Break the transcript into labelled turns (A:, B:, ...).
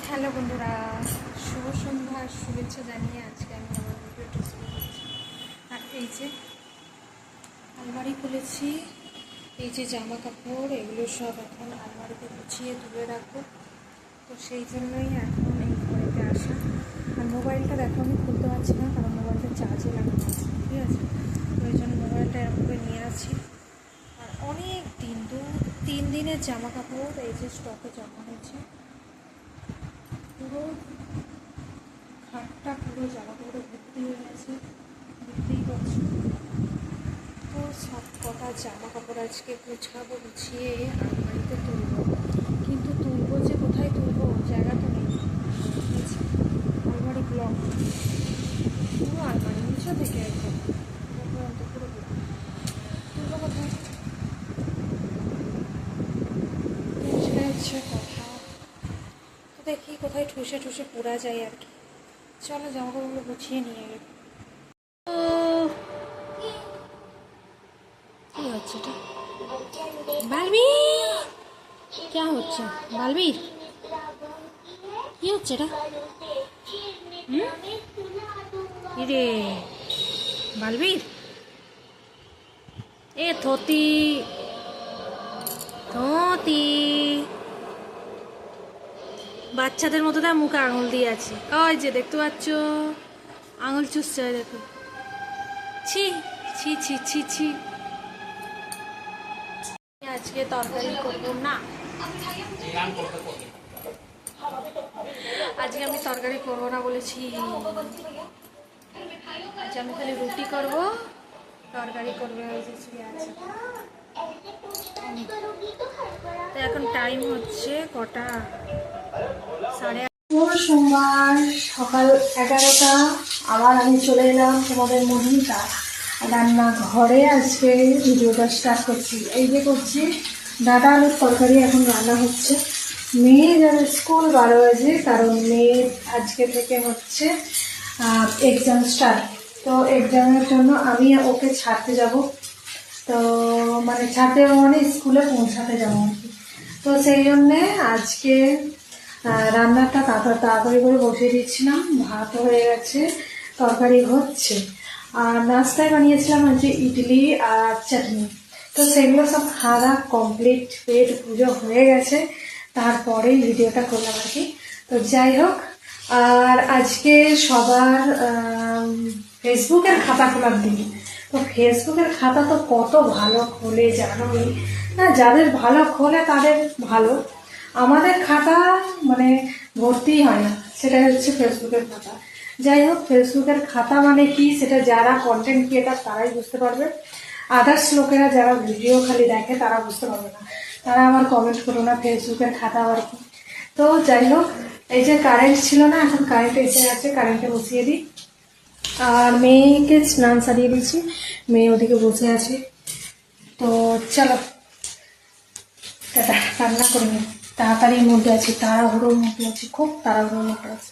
A: Hello বন্ধুরা, শুভ সন্ধ্যার শুভেচ্ছা জানিয়ে আজকে আমি আমার ভিডিওটা শুরু করছি। আর এই যে আলমারি খুলেছি, এই যে জামা কাপড় এগুলো সব এখন আলমারিতে গুছিয়ে তুলে রাখবো। তো সেই জন্যই এখন এই ঘরেতে আসা। আর মোবাইলটা দেখো আমি খুলতে পারছি না, কারণ মোবাইলটা চার্জে লাগানো আছে, ঠিক আছে? তো ওই জন্য মোবাইলটা এরকম করে নিয়ে আছি। আর অনেক দিন 2-3 দিনের জামা কাপড় এই যে স্টকে জমা হয়েছে। পুরো খাটটা পুরো জামা কাপড়ে ভর্তি হয়ে গেছে, দেখতেই পাচ্ছি। তো সব কটা জামা কাপড় আজকে গুছাবো, গুছিয়ে আলমারিতে তুলবো। কিন্তু তুলবো যে কোথায় তুলবো, জায়গা তো নেই। আলমারি ব্লক, পুরো আলমারি নিচে থেকে একদম পুরো ব্লক। তুলবো কোথায়, সেটা হচ্ছে কথা। তো দেখি কোথায় ঠুসে ঠুসে পড়া যায় আর কি। চলো জামা কাপড়গুলো গুছিয়ে নিয়ে গেল। কি হচ্ছে এটা? বালবি, क्या হচ্ছে বালবির? কি হচ্ছে এটা? রে বালবির, এ থতি থতি বাচ্চাদের মতো তার মুখে আঙুল দিয়ে আছে। ওই যে দেখতে পাচ্ছ, আঙুল চুষছে, দেখো। ছি ছি ছি ছি ছি। আজকে তরকারি করবো না, আজকে আমি তরকারি করবো না বলেছি। আজ আমি খালি রুটি করব, তরকারি করবে ওই যে শুয়ে আছে। তো এখন টাইম হচ্ছে কটা, 8:30। সোমবার সকাল 11টা। আবার আমি চলে এলাম তোমাদের মহিলা রান্নাঘরে। আজকে ভিডিওটা স্টার্ট করছি। এই যে করছি ডাটা আলুর তরকারি, এখন রান্না হচ্ছে। মেয়ে যাবে স্কুল 12 বাজে, কারণ মেয়ে আজকে থেকে হচ্ছে এক্সাম স্টার্ট। তো এক্সামের জন্য আমি ওকে ছাড়তে যাব। তো মানে ছাড়তে যাবো মানে স্কুলে পৌঁছাতে যাবো আর কি। তো সেই জন্যে আজকে রান্নাটা তাড়াতাড়ি করে বসিয়ে দিচ্ছিলাম। ভাত হয়ে গেছে, তরকারি হচ্ছে। আর নাস্তায় বানিয়েছিলাম আজকে ইডলি আর চাটনি। তো সেগুলো সব খাওয়া কমপ্লিট, পেট পুজো হয়ে গেছে, তারপরেই ভিডিওটা করলাম আর কি। তো যাই হোক, আর আজকে সবার ফেসবুকের খাতা খোলার দিন। তো ফেসবুকের খাতা তো কত ভালো খোলে জানোই না, যাদের ভালো খোলে তাদের ভালো। আমাদের খাতা মানে ভর্তিই হয় না, সেটাই হচ্ছে ফেসবুকের খাতা। যাই হোক, ফেসবুকের খাতা মানে কি সেটা যারা কন্টেন্ট ক্রিয়েটার তারাই বুঝতে পারবে। আদার্স লোকেরা যারা ভিডিও খালি দেখে তারা বুঝতে পারবে না। তারা আমার কমেন্ট করো না ফেসবুকের খাতা আর কি। তো যাই হোক, এই যে কারেন্ট ছিল না, এখন কারেন্ট এসে গেছে, কারেন্টে বসিয়ে দিই। আর মেয়েকে স্নান সারিয়ে দিয়েছি, মেয়ে ওদিকে বসে আছে। তো চলো রান্না করে নিই। তাড়াতাড়ির মধ্যে আছি, তাড়াহুড়োর মধ্যে আছি, খুব তাড়াহুড়োর মধ্যে আছি।